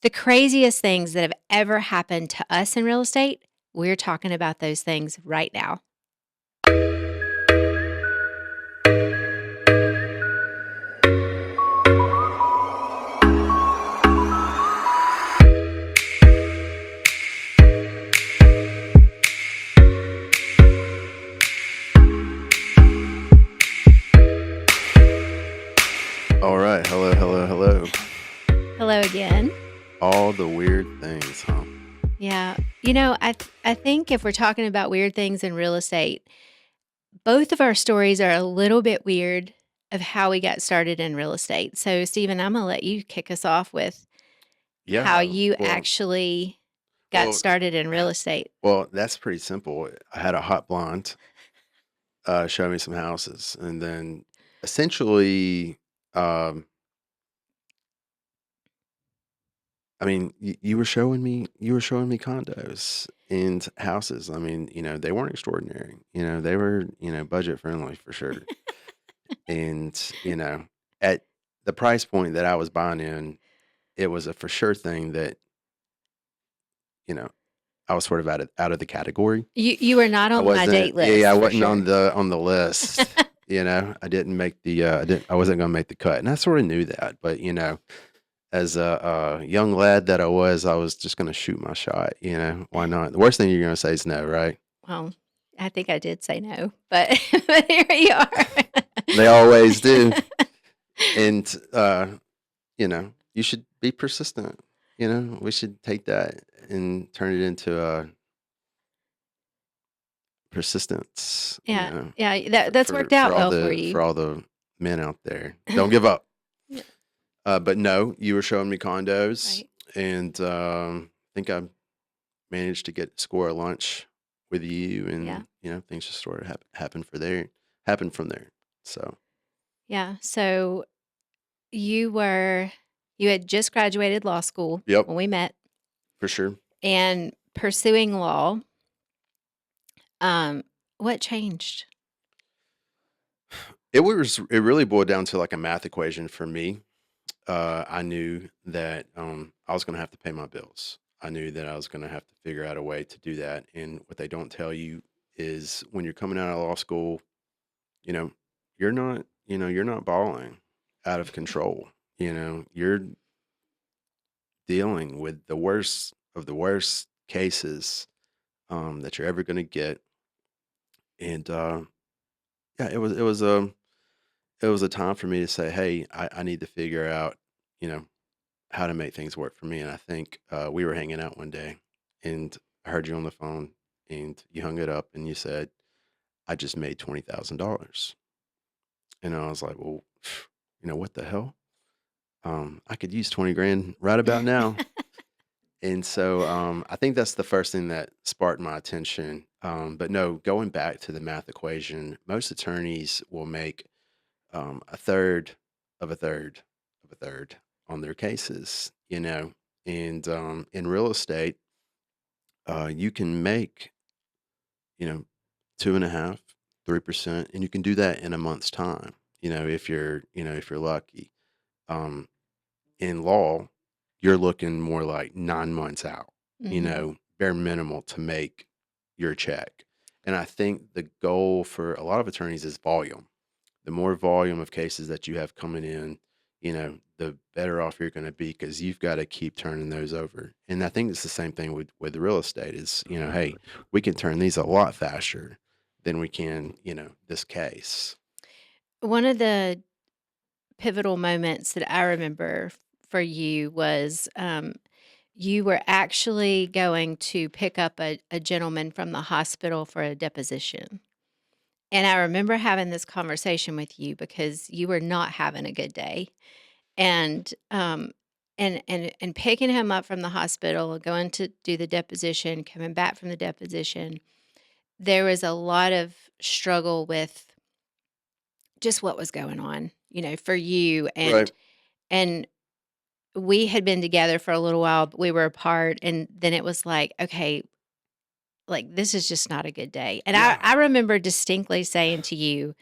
The craziest things that have ever happened to us in real estate, we're talking about those things right now. All right. Hello, hello, hello. Hello again. All the weird things, huh? Yeah. I think if we're talking about weird things in real estate, both of our stories are a little bit weird of how we got started in real estate. So, Steven, I'm going to let you kick us off with how Yeah. you Well, actually got well, started in real estate. well. That's pretty simple. I had a hot blonde show me some houses, and then essentially, um, I mean, you were showing me condos and houses. I mean, they weren't extraordinary. They were, budget friendly for sure. And at the price point that I was buying in, it was a for sure thing that you know I was sort of out of the category. You were not I on my wasn't date yeah, I list for wasn't sure. on the list. I didn't make the I wasn't gonna make the cut. And I sort of knew that, but as a young lad that I was just gonna shoot my shot, why not? The worst thing you're gonna say is no, right? Well, I think I did say no, but but here you are. They always do. And you should be persistent. We should take that and turn it into persistence, Yeah, yeah, that's for worked out for all well for the for you. all the men out there. Don't give up. Yeah, But no, you were showing me condos, right. and I think I managed to score a lunch with you, Yeah, and things just sort of happened from there. So yeah. So you were you had just graduated law school yep, when we met for sure. and pursuing law. Um, what changed? It really boiled down to like a math equation for me. I knew that I was going to have to pay my bills. I knew that I was going to have to figure out a way to do that. And what they don't tell you is when you're coming out of law school, you know, you're not balling out of control. You're dealing with the worst of the worst cases that you're ever going to get. And yeah, it was a time for me to say, hey, I need to figure out, you know, how to make things work for me. And I think we were hanging out one day, and I heard you on the phone, and you hung it up, and you said, "I just made $20,000," and I was like, "Well, what the hell? I could use 20 grand right about now." And so I think that's the first thing that sparked my attention. But no, going back to the math equation, most attorneys will make a third of a third of a third on their cases, and in real estate, you can make, you know, 2.5, 3%, and you can do that in a month's time, if you're lucky. Um, in law, you're looking more like 9 months out, Hmm. bare minimal to make your check. And I think the goal for a lot of attorneys is volume. The more volume of cases that you have coming in, the better off you're going to be because you've got to keep turning those over. And I think it's the same thing with real estate is, hey, we can turn these a lot faster than we can, this case. One of the pivotal moments that I remember for you was you were actually going to pick up a gentleman from the hospital for a deposition. And I remember having this conversation with you because you were not having a good day. And and picking him up from the hospital, going to do the deposition, coming back from the deposition, there was a lot of struggle with just what was going on, for you Right. and we had been together for a little while, but we were apart, and then it was like, "Okay, like, this is just not a good day." And I Yeah. I remember distinctly saying to you,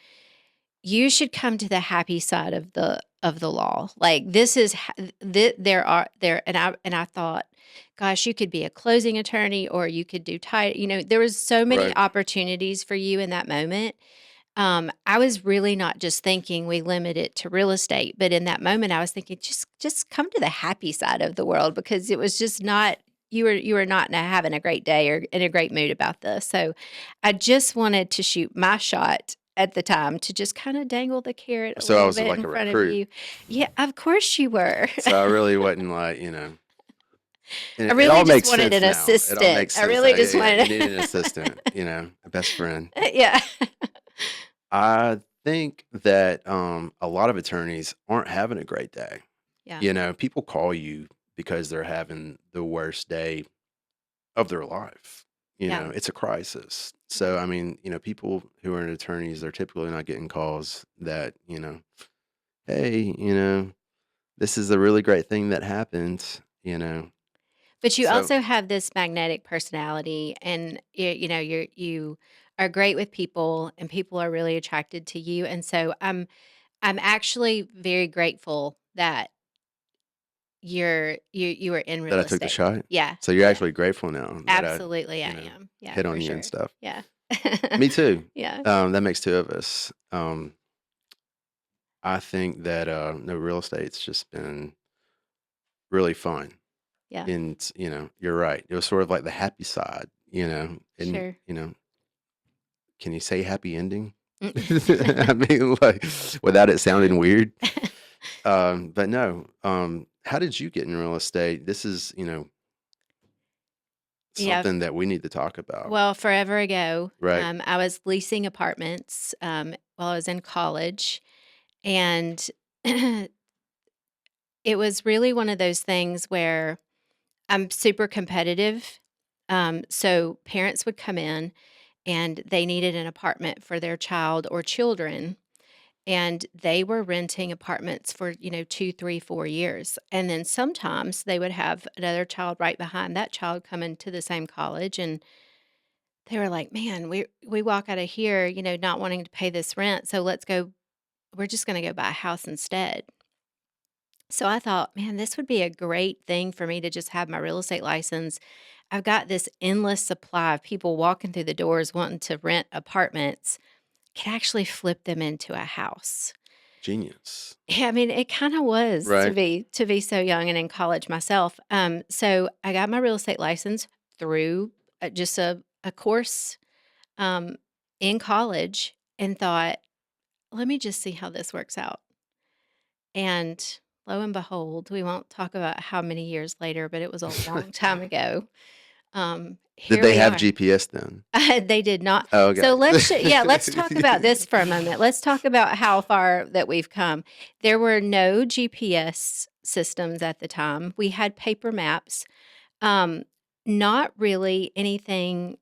"You should come to the happy side of of the law. Like this is there are there and I thought, gosh, you could be a closing attorney or you could do title. There was so many Right. opportunities for you in that moment. I was really not just thinking we limit it to real estate, but in that moment, I was thinking just come to the happy side of the world because it was just not you were not having a great day or in a great mood about this. So I just wanted to shoot my shot at the time to just kind of dangle the carrot a So I little was bit like in a front of recruit. you. Yeah, of course you were. So I really wasn't like, and I it all really just makes wanted sense an now. It all assistant. makes I sense really now. Yeah, just yeah. You wanted, need an assistant, a best friend. yeah, I think that a lot of attorneys aren't having a great day. yeah, People call you because they're having the worst day of their life. yeah, It's a crisis. yeah. So, I mean, people who are attorneys, they're typically not getting calls that, hey, this is a really great thing that happened. But you So also have this magnetic personality, and you are great with people, and people are really attracted to you. And so I'm actually very grateful that you are in that real I took the estate. shot. Yeah, So you're yeah, actually grateful now that I, absolutely, I you know, am. Yeah, hit for on you and sure. stuff. Yeah, Me too. yeah, That makes two of us. I think that no, real estate's just been really fun. yeah, And you're right. It was sort of like the happy side, and sure. can you say happy ending? Mm. I mean, like without it sounding weird. But no. How did you get in real estate? This is, Yeah. something that we need to talk about. Well, forever ago, Right. I was leasing apartments while I was in college, and it was really one of those things where I'm super competitive. So parents would come in and they needed an apartment for their child or children. And they were renting apartments for, 2, 3, 4 years. And then sometimes they would have another child right behind that child coming to the same college. And they were like, man, we walk out of here, not wanting to pay this rent. So we're just going to go buy a house instead. So I thought, man, this would be a great thing for me to just have my real estate license. I've got this endless supply of people walking through the doors wanting to rent apartments. Can actually flip them into a house. Genius. Yeah, I mean, it kind of was to Right. be so young and in college myself. So I got my real estate license through just a course um, in college, and thought, let me just see how this works out. And lo and behold, we won't talk about how many years later, but it was a long time ago. Did Here they we have are. GPS then? They did not. Oh, So okay. let's talk about this for a moment. Let's talk about how far that we've come. There were no GPS systems at the time. We had paper maps. Um, Not really anything.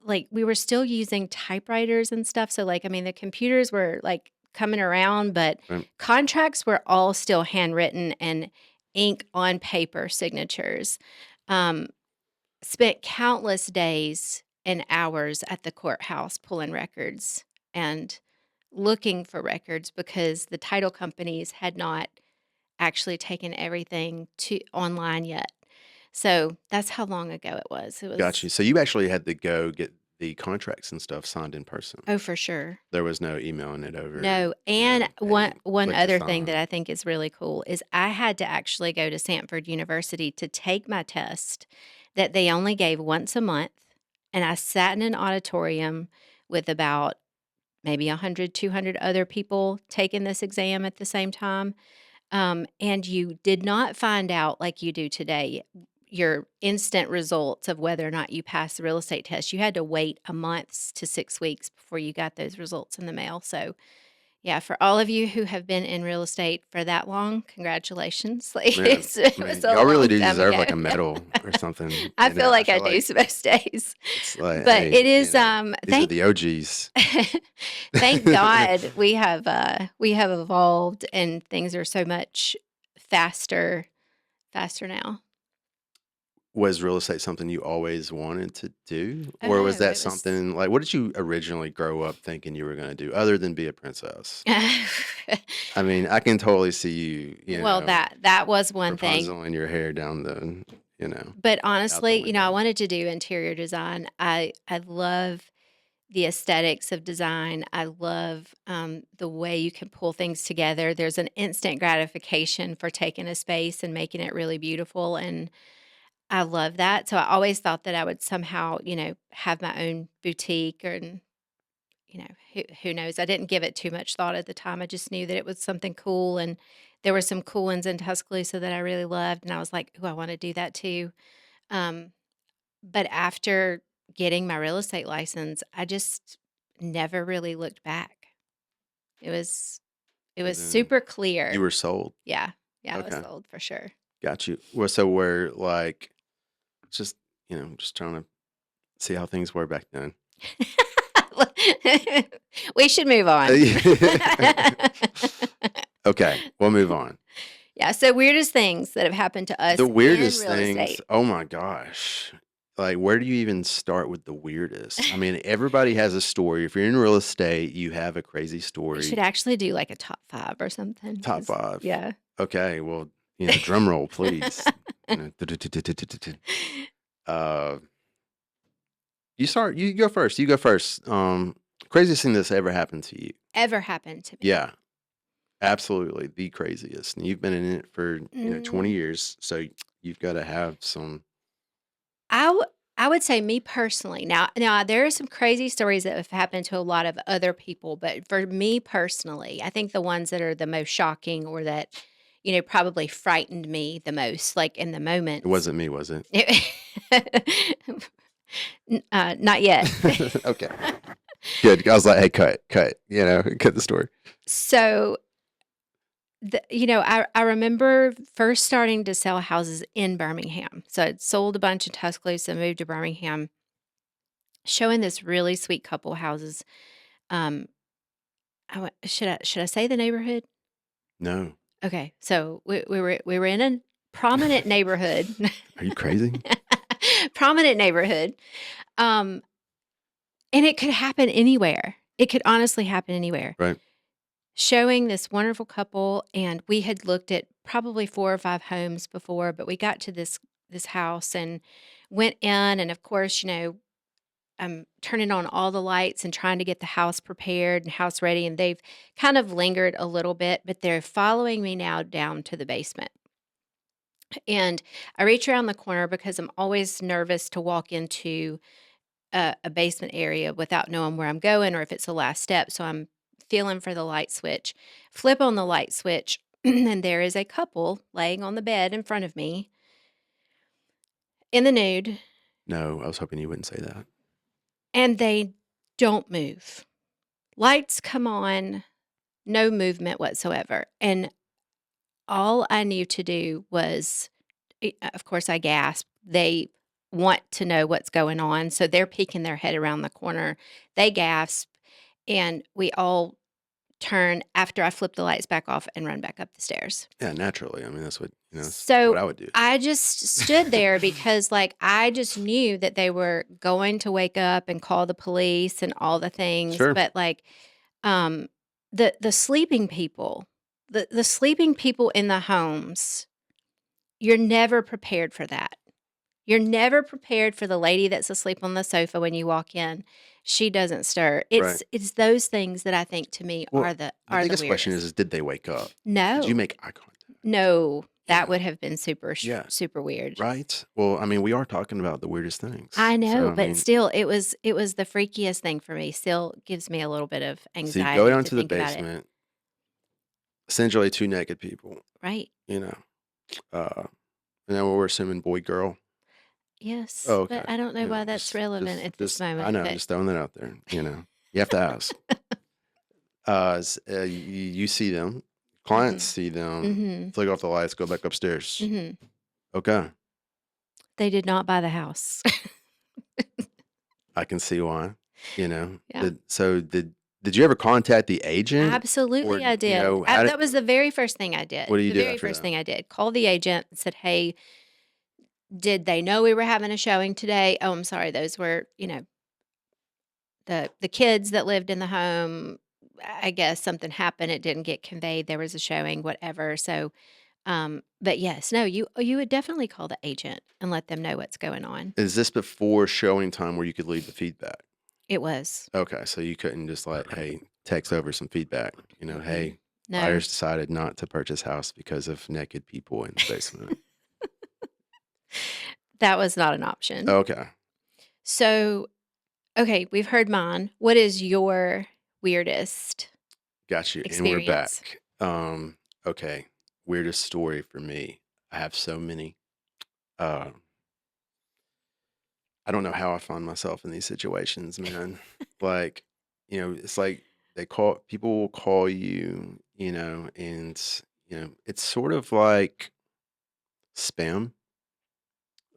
Like we were still using typewriters and stuff. So like, I mean, the computers were like coming around, but Right. contracts were all still handwritten and ink on paper signatures. Um, Spent countless days and hours at the courthouse pulling records and looking for records because the title companies had not actually taken everything to online yet. So that's how long ago it was. It Got you. was So you actually had to go get the contracts and stuff signed in person. oh for sure. There was no emailing it over, No, and one hey, one click to other thing that sign. I think is really cool is I had to actually go to Sanford University to take my test that they only gave once a month, and I sat in an auditorium with about maybe 100, 200 other people taking this exam at the same time. And you did not find out like you do today, your instant results of whether or not you passed the real estate test. You had to wait a month to 6 weeks before you got those results in the mail. So, yeah, for all of you who have been in real estate for that long, congratulations, Man, ladies. It I was mean, a y'all really long do time deserve ago. like a medal or something. I feel I like I feel do like most days. it's like, But hey, it is these are the OGs. thank God we have evolved and things are so much faster now. Was real estate something you always wanted to do? Oh, Or was no, that it was something like, what did you originally grow up thinking you were gonna do other than be a princess? I mean, I can totally see you, well, that was one thing. Rapunzel in your hair down But out the honestly, I window. wanted to do interior design. I love the aesthetics of design. I love, the way you can pull things together. There's an instant gratification for taking a space and making it really beautiful, and I love that. So I always thought that I would somehow, have my own boutique, or who knows? I didn't give it too much thought at the time. I just knew that it was something cool, and there were some cool ones in Tuscaloosa that I really loved, and I was like, "Ooh, I wanna do that too." Um, but after getting my real estate license, I just never really looked back. It was it And was then super you clear. were sold. Yeah. Yeah, I was Okay. sold for sure. Got you. Well, so we're like, just, just trying to see how things were back then. We should move on. Okay, we'll move on. Yeah, so weirdest things that have happened to The us in weirdest real things, estate. oh my gosh. Like, where do you even start with the weirdest? I mean, everybody has a story. If you're in real estate, you have a crazy We should story. actually do, like, a top 5 or something, Top 'cause 5. yeah. Okay, well, drum roll, please. Uh, you go first. You go first. Craziest thing that's ever happened to you. Ever happened to me. Yeah, absolutely the craziest. And you've been in it for, 20 Mm, years, so you've got to have some. I w I would say me personally. Now there are some crazy stories that have happened to a lot of other people, but for me personally, I think the ones that are the most shocking, or that, probably frightened me the most, like, in the It moments. wasn't me, was it? Not yet. Okay. Good. I was like, "Hey, cut," cut the story. So, I remember first starting to sell houses in Birmingham. So I'd sold a bunch in Tuscaloosa, moved to Birmingham, showing this really sweet couple houses. Um, should I say the neighborhood? No. Okay, so we were in a prominent neighborhood, Are you crazy? prominent neighborhood, um, and it could happen anywhere. It could honestly happen anywhere. Right. Showing this wonderful couple, and we had looked at probably 4 or 5 homes before, but we got to this house and went in, and of course, I'm turning on all the lights and trying to get the house prepared and house ready, and they've kind of lingered a little bit, but they're following me now down to the basement. And I reach around the corner because I'm always nervous to walk into a basement area without knowing where I'm going or if it's the last step. So I'm feeling for the light switch. Flip on the light switch, and there is a couple laying on the bed in front of me in the nude, No, I was hoping you wouldn't say that. and they don't move. Lights come on, no movement whatsoever. And all I knew to do was, of course, I gasped. They want to know what's going on. So they're peeking their head around the corner. They gasp, and we all turn after I flip the lights back off and run back up the stairs. Yeah, naturally. I mean, that's what So I would do. I just stood there because, like, I just knew that they were going to wake up and call the police and all the things. Sure. But, like, um, the sleeping people, the sleeping people in the homes, you're never prepared for that. You're never prepared for the lady that's asleep on the sofa when you walk in. She doesn't stir. Right. It's those things that I think to me Well, the are the biggest question weirdest. is did they wake up? Did you No. make eye contact? No, that Yeah. would have been Yeah. super weird. Right? Well, I mean, we are talking about the weirdest things. I So, know, I but mean, still, it was the freakiest thing for me. Still gives me a little bit of so you go anxiety down to to the think about it. basement, essentially two naked people, Right. you know. Uh, and then we're assuming boy, girl. Yes, Oh, but okay. I don't know why that's relevant at this I moment, know, but just throwing that out there. You have to ask. You see them, clients mhm. see them, Mhm. flick off the lights, go back upstairs. Mhm. Okay, They did not buy the house. I can see why. Yeah. Did you ever contact the agent, or Absolutely, I did. how did That was the very first thing I what did. do you The do very after first that? thing I did. Called the agent and said, "Hey, Did they know we were having a showing today? Oh, I'm sorry, those were, the kids that lived in the home. I guess something happened, it didn't get conveyed, there was a showing, whatever, so, but yes, no, you would definitely call the agent and let them know what's going on. Is this before showing time where you could leave the feedback? It was. Okay, so you couldn't just like, hey, text over some feedback. Mm-mm. Hey, No. buyers decided not to purchase house because of naked people in the basement. That was not an option. Okay, So, okay, we've heard mine. What is your weirdest got you. And we're experience? back. Okay, weirdest story for me. I have so many. Uh, I don't know how I find myself in these situations, man. Like, it's like people will call you, and it's sort of like spam.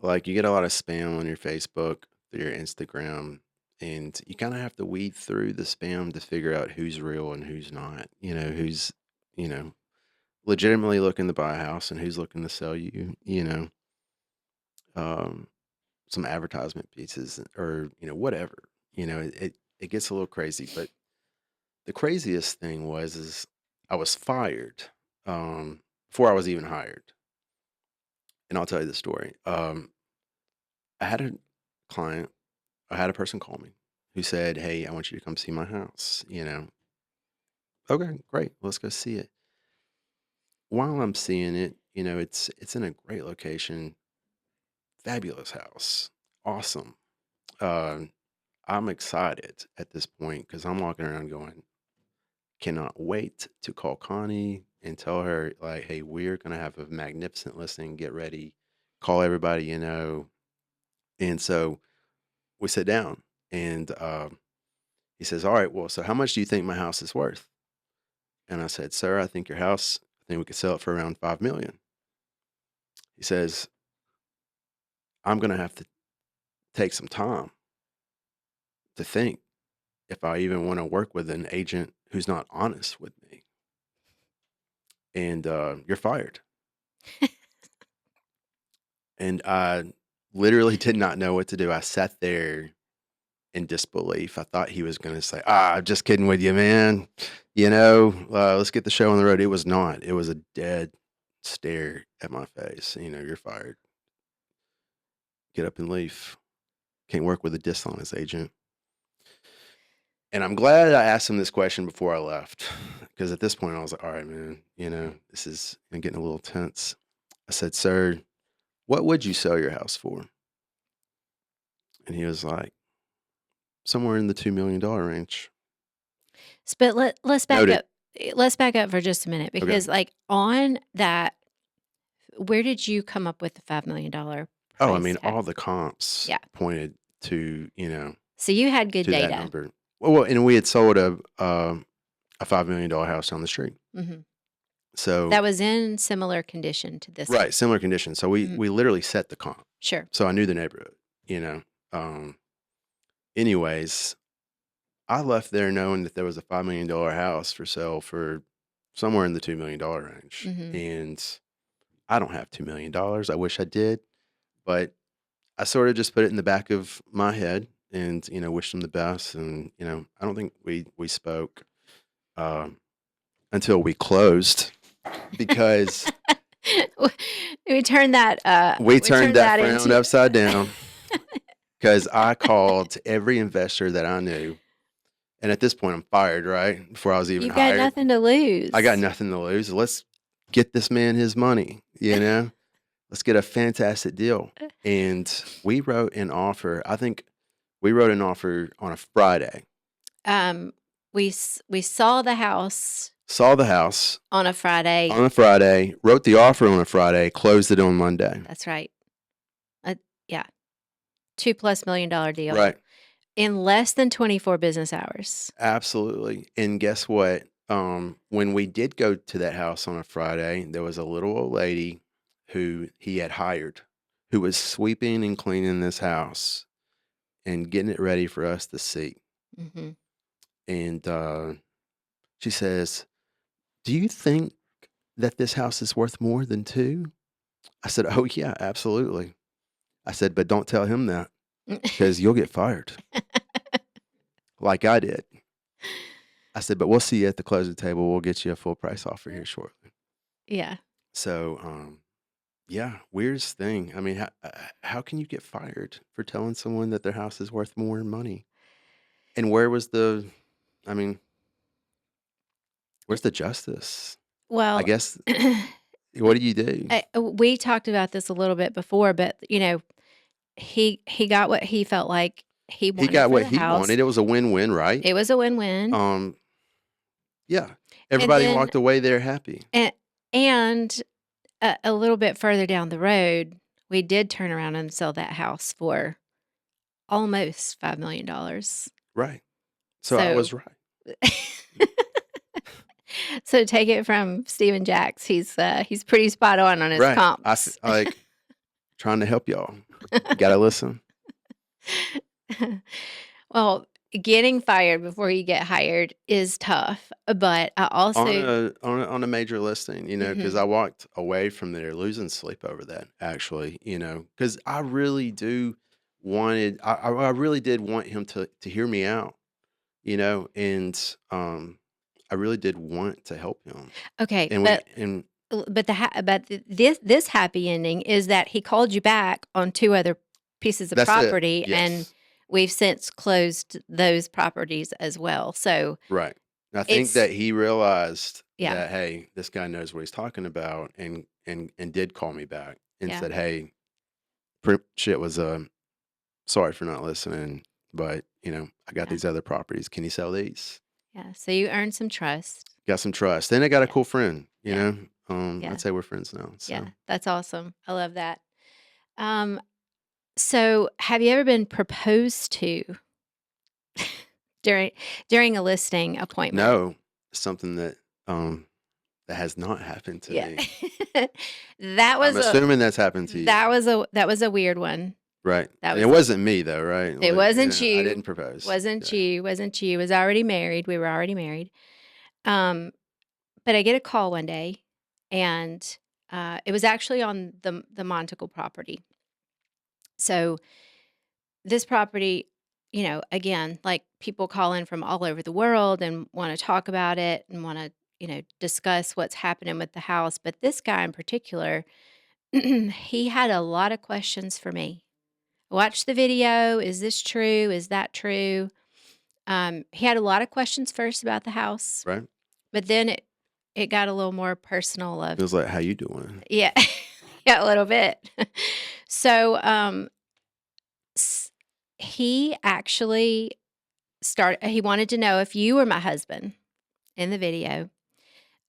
Like you get a lot of spam on your Facebook, through your Instagram, and you kind of have to weed through the spam to figure out who's real and who's not. Who's, you know, legitimately looking to buy a house and who's looking to sell you, um, some advertisement pieces or, whatever. It gets a little crazy, but the craziest thing is I was fired before I was even hired. And I'll tell you the story. I had a client, I had a person call me who said, "Hey, I want you to come see my house." Okay, great. Let's go see it. While I'm seeing it, it's in a great location, fabulous house, awesome. Um, I'm excited at this point because I'm walking around going, cannot wait to call Connie and tell her like, "Hey, we're gonna have a magnificent listing. Get ready, call everybody you know." And so we sit down, and he says, "All right, well, so how much do you think my house is worth?" And I said, "Sir, I think your house. I think we could sell it for around 5 million." He says, "I'm gonna have to take some time to think if I even want to work with an agent who's not honest with me, and you're fired." And I literally did not know what to do. I sat there in disbelief. I thought he was going to say, I'm just kidding with you, man. Let's get the show on the road." It was not. It was a dead stare at my face. You're fired. Get up and leave. Can't work with a dishonest agent. And I'm glad I asked him this question before I left because at this point I was like, all right, man, this is getting a little tense. I said, "Sir, what would you sell your house for?" And he was like, "Somewhere in the $2 million range." But let's back Noted. up. Let's back up for just a minute Okay. because, like, on that, where did you come up with the $5 million Oh, I price mean, tag? all the comps Yeah. pointed to, So you had good to that data. number. Well, and we had sold a $5 million house down the street. Mhm. So, That was in similar condition to this one. right, similar conditions. So we Mhm. we literally set the comp. Sure. So I knew the neighborhood, you know. Um, anyways, I left there knowing that there was a $5 million house for sale for somewhere in the $2 million range. Mhm. And I don't have $2 million. I wish I did, but I sort of just put it in the back of my head and, wished him the best. And, I don't think we spoke um, until we closed because We turned that, we we turned turned that that frown into upside down because I called every investor that I knew. And at this point, I'm fired, right? Before I was even you've got hired. nothing to I got lose. nothing to lose. Let's get this man his money. Let's get a fantastic deal. And we wrote an offer. I think we wrote an offer on a Friday. Um, we saw the house Saw the house on a Friday. on a Friday, wrote the offer on a Friday, closed it on Monday. That's right. Uh, yeah, $2+ million deal Right. in less than 24 business hours. Absolutely. And guess what? When we did go to that house on a Friday, there was a little old lady who he had hired who was sweeping and cleaning this house and getting it ready for us to see. Mhm. And she says, "Do you think that this house is worth more than two?" I said, "Oh, yeah, absolutely." I said, "But don't tell him that because you'll get fired like I did." I said, "But we'll see you at the closing table. We'll get you a full price offer here shortly." Yeah. So, yeah, weirdest thing. I mean, how can you get fired for telling someone that their house is worth more money? And where was the I mean, where's the justice? I Well, guess what do you do? we talked about this a little bit before, but, he got what he felt like he He wanted got for what the he house. wanted. It was a win-win, right? It was a win-win, Um, yeah. and Everybody then walked away there happy. and and a little bit further down the road, we did turn around and sell that house for almost $5,000,000. Right. So I So was right. so take it from Steven Jacks, he's pretty spot on his Right. comps. Like trying to help y'all. You gotta listen. Well, getting fired before you get hired is tough, but I On also a major listing, because Mhm. I walked away from there losing sleep over that actually, because I really I really did want him to hear me out, and I really did want to help him. Okay, And we but and this happy ending is that he called you back on 2 other pieces of that's it. property, and Yes. we've since closed those properties as well. So, Right. I think it's that he realized yeah, that, hey, this guy knows what he's talking about and did call me back and yeah, said, "Hey, shit was sorry for not listening, but I got yeah, these other properties. Can you sell these?" yeah. So you earned some trust. Got some trust. Then I got a Yeah, cool friend, yeah, I'd yeah, say we're friends now. yeah. So That's awesome. I love that. Um, so have you ever been proposed to during during a listing appointment? no, something um that has not happened to Yeah. me. That I'm was a assuming that's happened to you. that was a weird one. Right. That And it was a wasn't me though, right? It Like, wasn't I you. didn't propose. Wasn't Yeah. you, wasn't you. Was already married. We were already married. Um, but I get a call one day, and, it was actually on the Monticle property. So, this property, again, like, people call in from all over the world and wanna talk about it and wanna, discuss what's happening with the house, but this guy in particular, he had a lot of questions for me. "Watch the video. Is this true? Is that true?" He had a lot of questions first about the house, Right? but then it got a little more personal It of was like, "How you doing?" yeah, yeah, a little bit. So, s he actually he wanted to know if you were my husband in the video,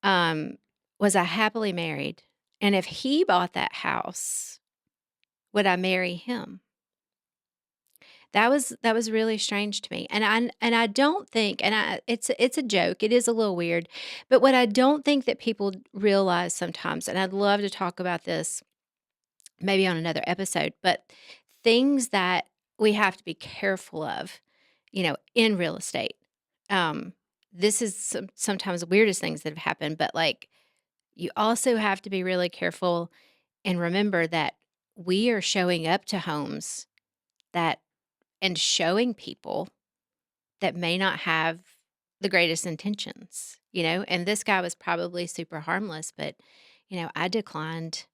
um, was I happily married? And if he bought that house, would I marry him? That was really strange to me, and I don't think and I it's a joke, it is a little weird, but what I don't think that people realize sometimes, and I'd love to talk about this maybe on another episode, but things that we have to be careful of, in real estate. Um, this is sometimes the weirdest things that have happened, but, like, you also have to be really careful and remember that we are showing up to homes that and showing people that may not have the greatest intentions, and this guy was probably super harmless, but, I declined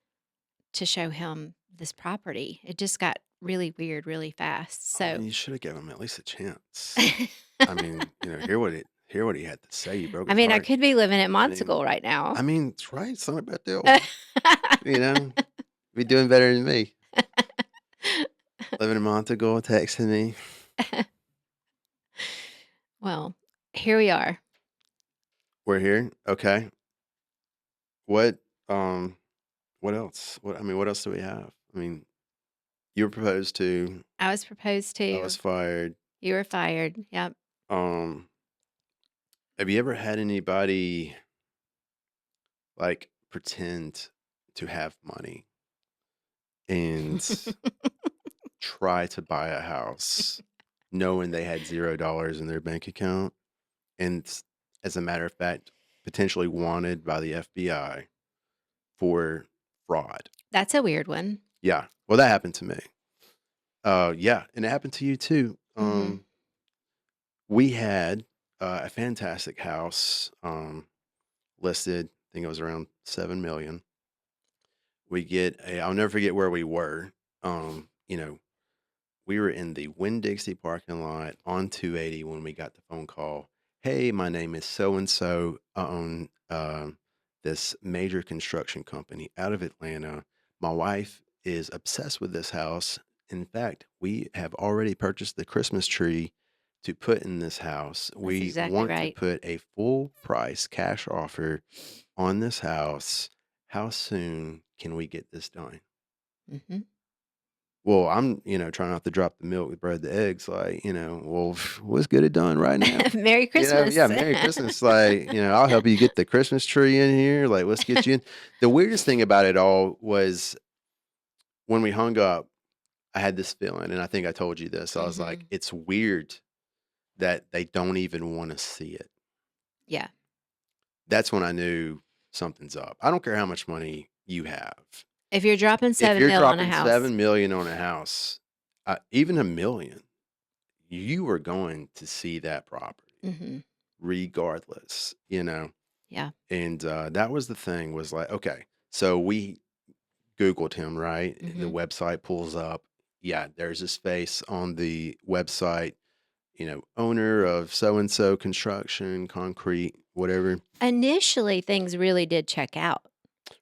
to show him this property. It just got really weird really fast. I mean, So you should have given him at least a chance. I mean, hear what he had to say. You broke I his mean, I heart. could be living at I mean Monticle right now. it's right. It's not a bad deal. You know, be doing better than me. Living in Montego, texting me. Well, here we are. We're here. Okay. What um what else? What else do we have? I mean, you were proposed to. I was proposed I was to. fired. You were fired. Yep. Um, have you ever had anybody like pretend to have money and try to buy a house knowing they had $0 in their bank account and as a matter of fact potentially wanted by the FBI for fraud? That's a weird one. Yeah. Well, that happened to me. Yeah, and it happened to you too. Mhm. We had a fantastic house listed. I think it was around 7 million. We get a. I'll never forget where we were. You know, we were in the Winn-Dixie parking lot on 280 when we got the phone call. Hey, my name is so and so. I own this major construction company out of Atlanta. My wife is obsessed with this house. In fact, we have already purchased the Christmas tree to put in this house. That's We exactly want to right. put a full price cash offer on this house. How soon can we get this done? Mhm. Well, I'm, trying not to drop the milk, the bread, the eggs, like, well, let's get it done right now. Merry Yeah, Christmas. Merry Christmas. Like, I'll help you get the Christmas tree in here. Like, let's get you in. The weirdest thing about it all was when we hung up, I had this feeling, and I think I told you this. I was like, Mhm. it's weird that they don't even want to see it. Yeah. That's when I knew something's up. I don't care how much money you have. If you're dropping If 7 you're mil on a dropping house. 7 million on a house, even a million, you are going to see that property Mhm. regardless, Yeah. and that was the thing was like, okay, so we Googled him, right? The Mhm. website pulls up. Yeah, there's his face on the website, owner of so and so construction, concrete, whatever. Initially, things really did check out.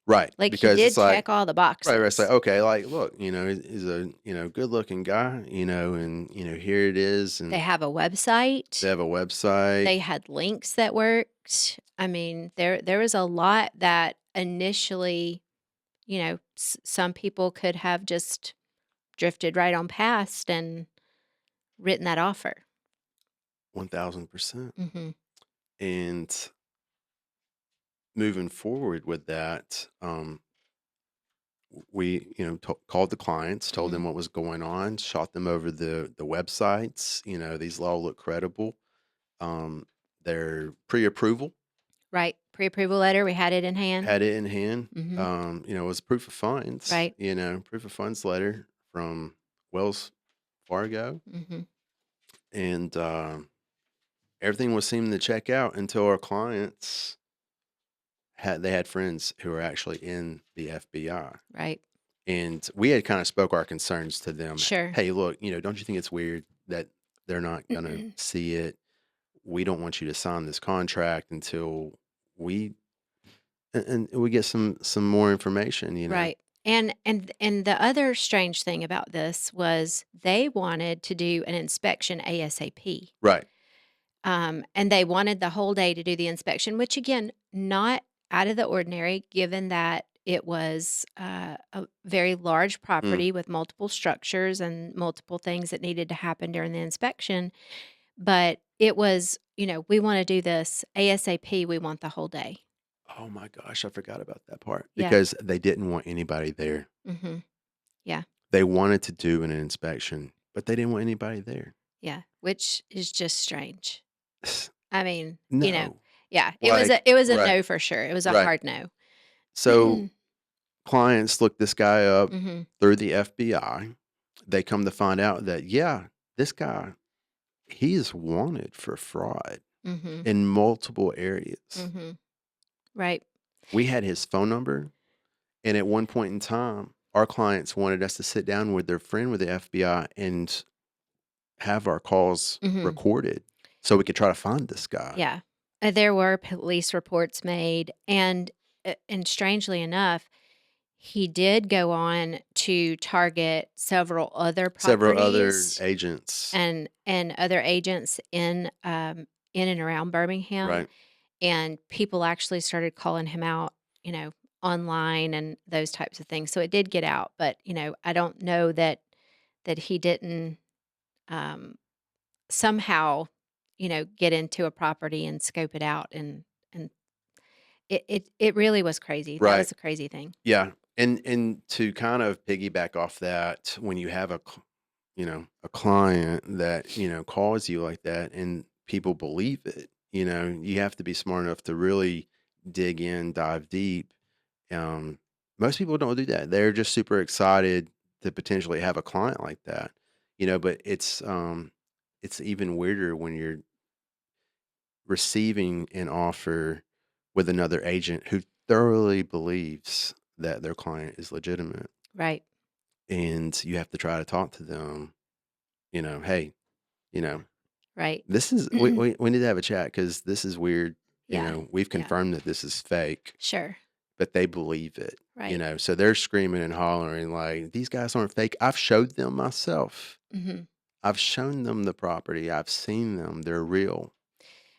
Right. Like, he Because it's did like, check all the right, it's like, boxes. okay, like, look, he's a, good looking guy, and, here it is. They And have a they website. have a website. They had links that worked. I mean, there was a lot that initially, some people could have just drifted right on past and written that offer. 1000%. Mhm. And moving forward with that, we called the clients, told them Mhm. what was going on, shot them over the websites. These all look credible. um their pre-approval Right. Pre-approval letter, we had it in hand. had it in hand. Mhm. It was proof of funds, Right. proof of funds letter from Wells Fargo. Mhm. And everything was seeming to check out until our clients had friends who were actually in the FBI. Right. And we had kinda spoke our concerns to them. Sure. "Hey, look, don't you think it's weird that they're not gonna see it? We don't want you to sign this contract until we and we get some more information," you know? Right. And the other strange thing about this was they wanted to do an inspection ASAP. Right. And they wanted the whole day to do the inspection, which again, not out of the ordinary, given that it was a very large Mm. property with multiple structures and multiple things that needed to happen during the inspection. But it was, we want to do this ASAP. We want the whole day. Oh my gosh, I forgot about that part Yeah. because they didn't want anybody there. Hmm. Yeah. They wanted to do an inspection, but they didn't want anybody there. Yeah. Which is just strange. I mean, No. yeah, Like, it was a right, no for sure. It was a right. hard no. So clients looked this guy up Hmm. through the FBI. They come to find out that, yeah, this guy, he is wanted for fraud Hmm. in multiple areas. Hmm. Right. We had his phone number, and at one point in time, our clients wanted us to sit down with their friend with the FBI and have our calls Hmm. recorded so we could try to find this guy. Yeah. There were police reports made, and strangely enough, he did go on to target several other Several other properties agents, and other agents in and around Birmingham, right? and people actually started calling him out, you know, online and those types of things. So it did get out, but I don't know that he didn't um, somehow, get into a property and scope it out, and it really was crazy. That Right. was a crazy thing. Yeah. And to kind of piggyback off that, when you have a client that, calls you like that and people believe it, you have to be smart enough to really dig in, dive deep. Um, Most people don't do that. They're just super excited to potentially have a client like that. But it's even weirder when you're receiving an offer with another agent who thoroughly believes that their client is legitimate, Right. and you have to try to talk to them, "Hey, you know, Right. this is we need to have a chat because this is weird. Yeah. We've Yeah. confirmed that this is fake, Sure. but they believe it, Right. so they're screaming and hollering like, "These guys aren't fake. I've showed them myself. Mhm. I've shown them the property. I've seen them. They're real."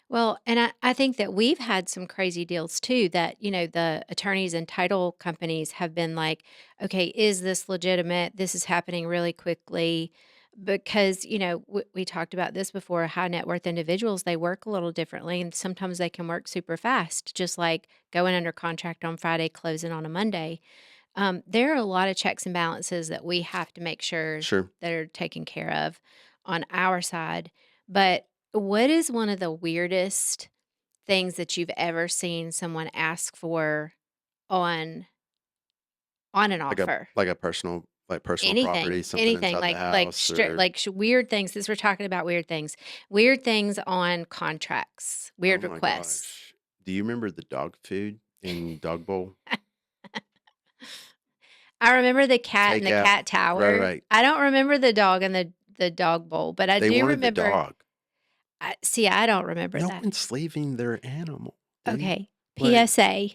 Well, and I think that we've had some crazy deals too that, the attorneys and title companies have been like, okay, is this legitimate? This is happening really quickly. Because, we talked about this before, high net worth individuals, they work a little differently and sometimes they can work super fast, just like going under contract on Friday, closing on a Monday. There are a lot of checks and balances that we have to make sure Sure. that are taken care of on our side. But what is one of the weirdest things that you've ever seen someone ask for on an Like a offer? like a personal property, something Anything inside the like house or weird things. Since we're talking about weird things on contracts, oh weird my requests. gosh. Do you remember the dog food in Dog Bowl? I remember the cat and the Takeout. cat Right, tower. right. I don't remember the dog and the dog bowl, but I They do wanted the remember. dog. I don't remember No that. one's leaving their animal, dude. Okay. Like PSA: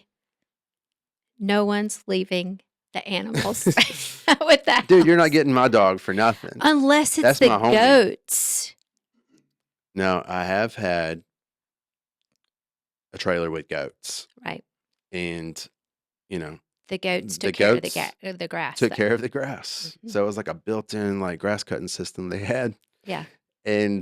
no one's leaving the animals with the dude, you're not house getting my dog for nothing. unless it's That's the my homie. goats. Now, I have had a trailer with goats, Right. and, you know, The goats the took care of goats the grass, took though. care of the grass. Mhm. So it was like a built-in, like, grass cutting system they had, Yeah. and,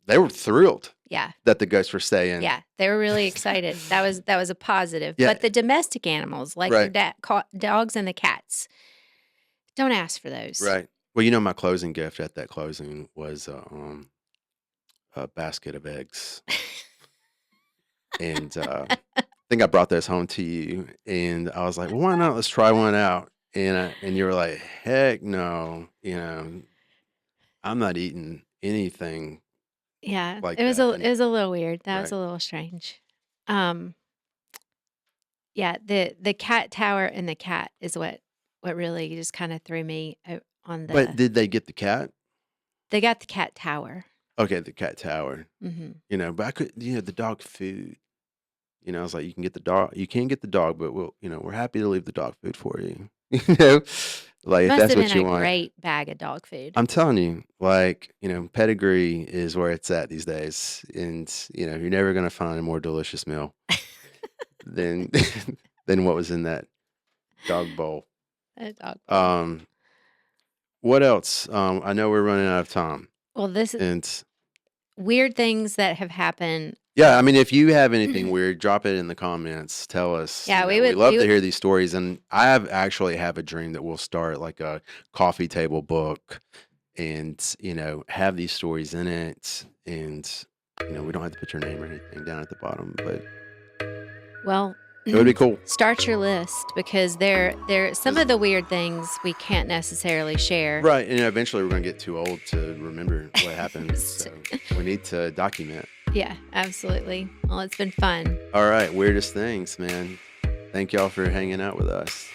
they were thrilled Yeah. that the goats were staying. Yeah. They were really excited. That was a positive. Yeah, But the domestic animals, like your right, dogs and the cats, don't ask for those. right. Well, my closing gift at that closing was a basket of eggs, and, I think I brought those home to you, and I was like, "Well, why not? Let's try one out." And you were like, "Heck no, I'm not eating anything Yeah. like It was that." a And it was a little weird. That was right, a little strange. Um, yeah, the cat tower and the cat is what really just kinda threw me on but the did they get the cat? they got the cat tower. Okay, the cat tower. Mhm. But I could, the dog food. I was like, you can get the dog. You can't get the dog, but we're happy to leave the dog food for you. You know, like if Must that's have been what a you want. great bag of dog food. I'm telling you, like, pedigree is where it's at these days. And, you're never going to find a more delicious meal than, than what was in that dog bowl. A dog bowl. Um, what else? I know we're running out of time. Well, this And weird things that have happened. yeah, I mean, if you have anything weird, drop it in the comments. Tell us. Yeah, We love to hear these stories. And I actually have a dream that we'll start like a coffee table book and have these stories in it, and we don't have to put your name or anything down at the bottom, but well, it would be cool start your list because there some 'cause- of the weird things we can't necessarily share. right, and eventually we're going to get too old to remember what happened, so we need to document. Yeah, absolutely. Well, it's been fun. All right, weirdest things, man. Thank y'all for hanging out with us.